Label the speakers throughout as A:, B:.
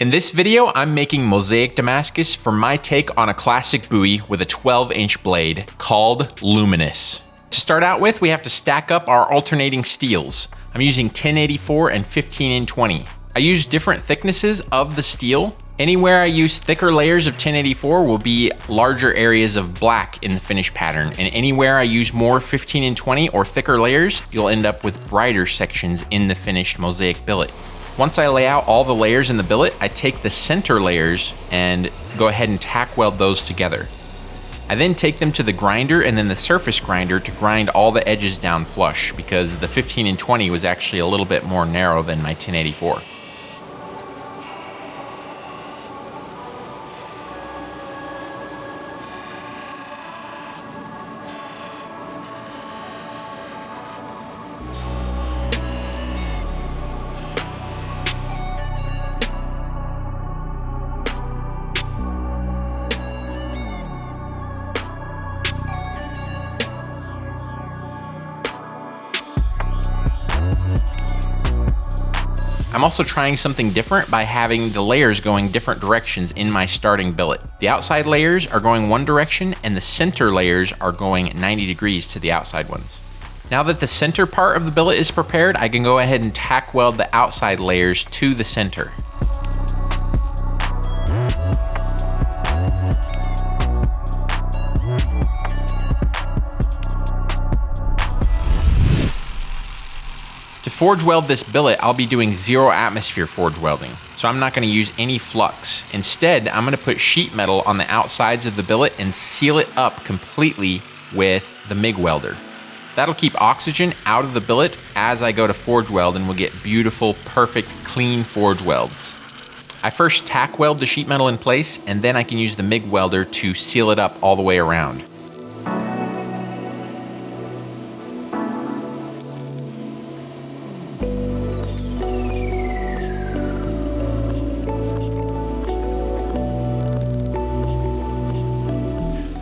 A: In this video, I'm making Mosaic Damascus for my take on a classic Bowie with a 12-inch blade called Luminous. To start out with, we have to stack up our alternating steels. I'm using 1084 and 15N20. I use different thicknesses of the steel. Anywhere I use thicker layers of 1084 will be larger areas of black in the finish pattern, and anywhere I use more 15N20 or thicker layers, you'll end up with brighter sections in the finished mosaic billet. Once I lay out all the layers in the billet, I take the center layers and go ahead and tack weld those together. I then take them to the grinder and then the surface grinder to grind all the edges down flush, because the 15N20 was actually a little bit more narrow than my 1084. I'm also trying something different by having the layers going different directions in my starting billet. The outside layers are going one direction and the center layers are going 90 degrees to the outside ones. Now that the center part of the billet is prepared, I can go ahead and tack weld the outside layers to the center. To forge weld this billet, I'll be doing 0 atmosphere forge welding, so I'm not going to use any flux. Instead, I'm going to put sheet metal on the outsides of the billet and seal it up completely with the MIG welder. That'll keep oxygen out of the billet as I go to forge weld, and we'll get beautiful, perfect, clean forge welds. I first tack weld the sheet metal in place, and then I can use the MIG welder to seal it up all the way around.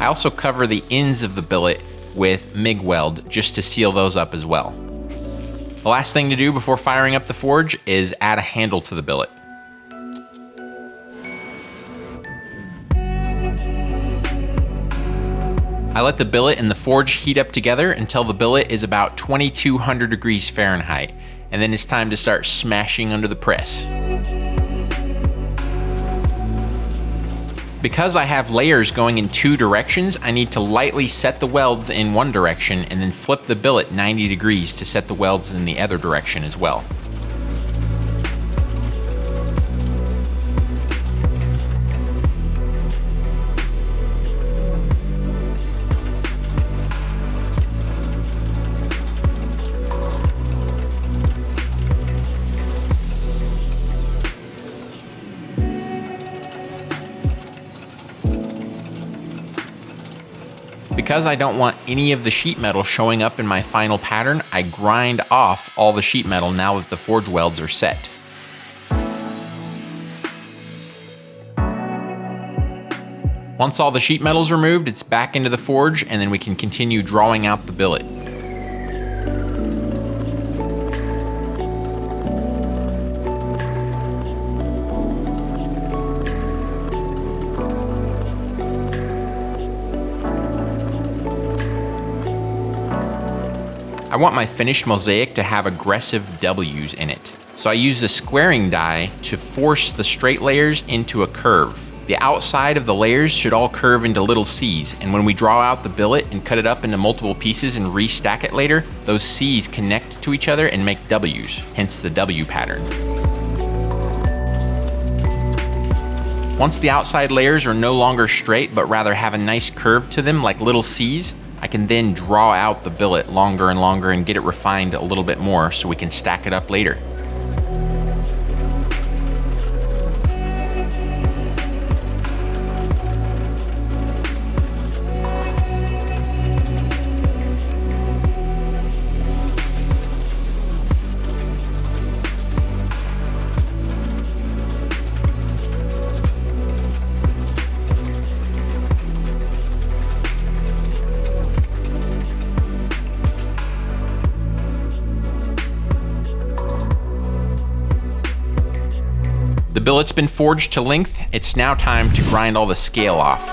A: I also cover the ends of the billet with MIG weld just to seal those up as well. The last thing to do before firing up the forge is add a handle to the billet. I let the billet and the forge heat up together until the billet is about 2200 degrees Fahrenheit, and then it's time to start smashing under the press. Because I have layers going in 2 directions, I need to lightly set the welds in one direction and then flip the billet 90 degrees to set the welds in the other direction as well. Because I don't want any of the sheet metal showing up in my final pattern, I grind off all the sheet metal now that the forge welds are set. Once all the sheet metal is removed, it's back into the forge, and then we can continue drawing out the billet. I want my finished mosaic to have aggressive W's in it. So I use the squaring die to force the straight layers into a curve. The outside of the layers should all curve into little C's, and when we draw out the billet and cut it up into multiple pieces and restack it later, those C's connect to each other and make W's, hence the W pattern. Once the outside layers are no longer straight, but rather have a nice curve to them like little C's, I can then draw out the billet longer and longer and get it refined a little bit more so we can stack it up later. billet's been forged to length. It's now time to grind all the scale off.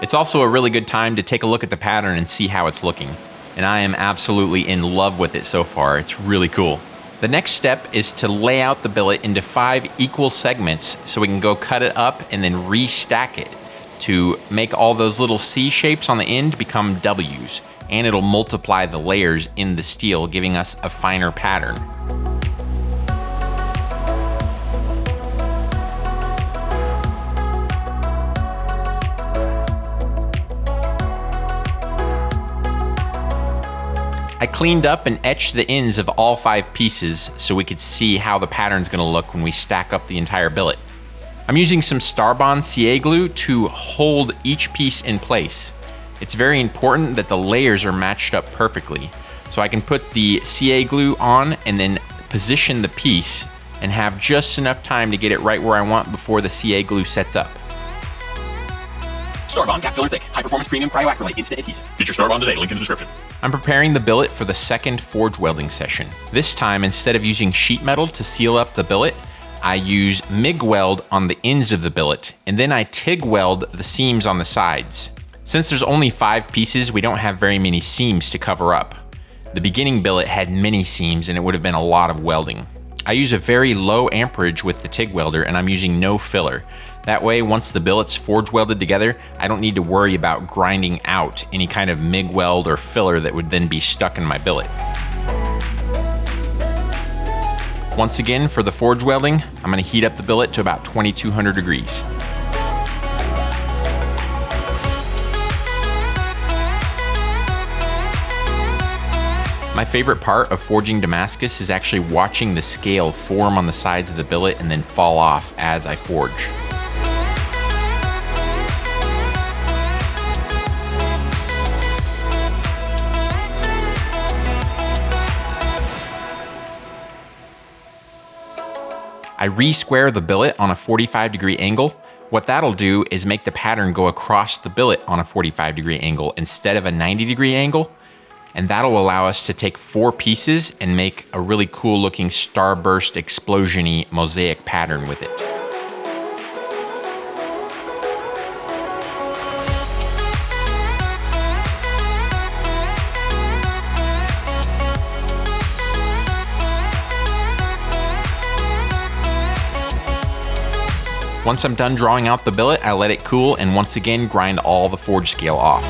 A: It's also a really good time to take a look at the pattern and see how it's looking. And I am absolutely in love with it so far. It's really cool. The next step is to lay out the billet into 5 equal segments so we can go cut it up and then restack it to make all those little C shapes on the end become W's. And it'll multiply the layers in the steel, giving us a finer pattern. I cleaned up and etched the ends of all 5 pieces so we could see how the pattern's gonna look when we stack up the entire billet. I'm using some Starbond CA glue to hold each piece in place. It's very important that the layers are matched up perfectly. So I can put the CA glue on and then position the piece and have just enough time to get it right where I want before the CA glue sets up.
B: Starbond Gap Filler Thick, High Performance Premium Cryoacrylate Instant Adhesive. Get your Starbond today, link in the description.
A: I'm preparing the billet for the second forge welding session. This time, instead of using sheet metal to seal up the billet, I use MIG weld on the ends of the billet, and then I TIG weld the seams on the sides. Since there's only 5 pieces, we don't have very many seams to cover up. The beginning billet had many seams and it would have been a lot of welding. I use a very low amperage with the TIG welder and I'm using no filler. That way, once the billet's forge welded together, I don't need to worry about grinding out any kind of MIG weld or filler that would then be stuck in my billet. Once again, for the forge welding, I'm gonna heat up the billet to about 2200 degrees. My favorite part of forging Damascus is actually watching the scale form on the sides of the billet and then fall off as I forge. I re-square the billet on a 45-degree angle. What that'll do is make the pattern go across the billet on a 45-degree angle instead of a 90-degree angle. And that'll allow us to take 4 pieces and make a really cool looking starburst explosion-y mosaic pattern with it. Once I'm done drawing out the billet, I let it cool and once again grind all the forge scale off.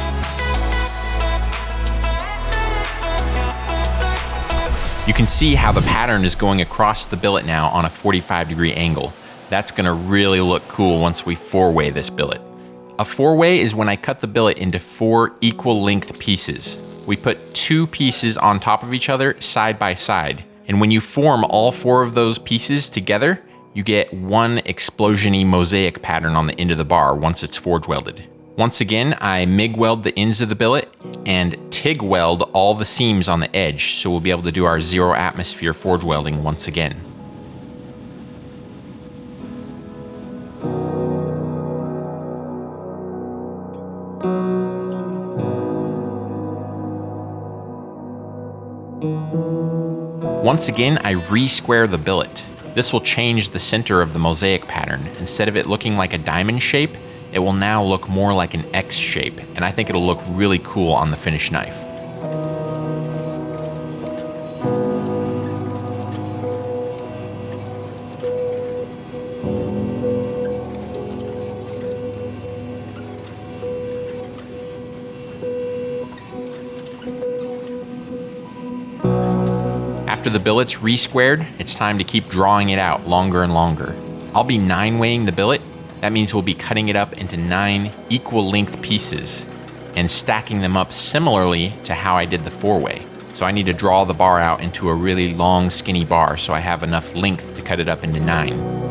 A: You can see how the pattern is going across the billet now on a 45-degree angle. That's gonna really look cool once we 4-way this billet. A 4-way is when I cut the billet into 4 equal length pieces. We put 2 pieces on top of each other side by side. And when you form all 4 of those pieces together, you get one explosion-y mosaic pattern on the end of the bar once it's forge welded. Once again, I MIG weld the ends of the billet and TIG weld all the seams on the edge, so we'll be able to do our 0 atmosphere forge welding once again. Once again, I re-square the billet. This will change the center of the mosaic pattern. Instead of it looking like a diamond shape, it will now look more like an X shape, and I think it'll look really cool on the finished knife. After the billet's re-squared, it's time to keep drawing it out longer and longer. I'll be 9-weighing the billet. That means we'll be cutting it up into 9 equal length pieces and stacking them up similarly to how I did the 4-way. So I need to draw the bar out into a really long skinny bar so I have enough length to cut it up into 9.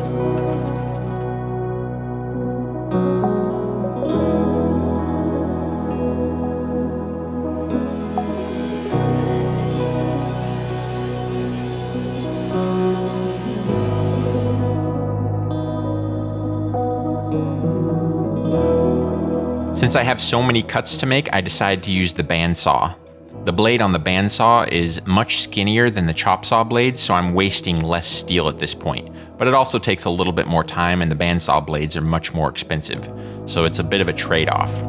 A: Since I have so many cuts to make, I decided to use the bandsaw. The blade on the bandsaw is much skinnier than the chop saw blade, so I'm wasting less steel at this point. But it also takes a little bit more time, and the bandsaw blades are much more expensive, so it's a bit of a trade-off.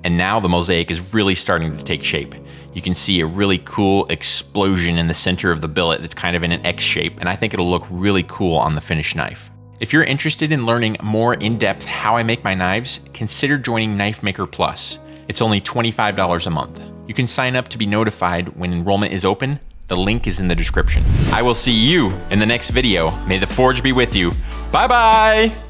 A: And now the mosaic is really starting to take shape. You can see a really cool explosion in the center of the billet that's kind of in an X shape, and I think it'll look really cool on the finished knife. If you're interested in learning more in-depth how I make my knives, consider joining Knifemaker Plus. It's only $25 a month. You can sign up to be notified when enrollment is open. The link is in the description. I will see you in the next video. May the forge be with you. Bye-bye!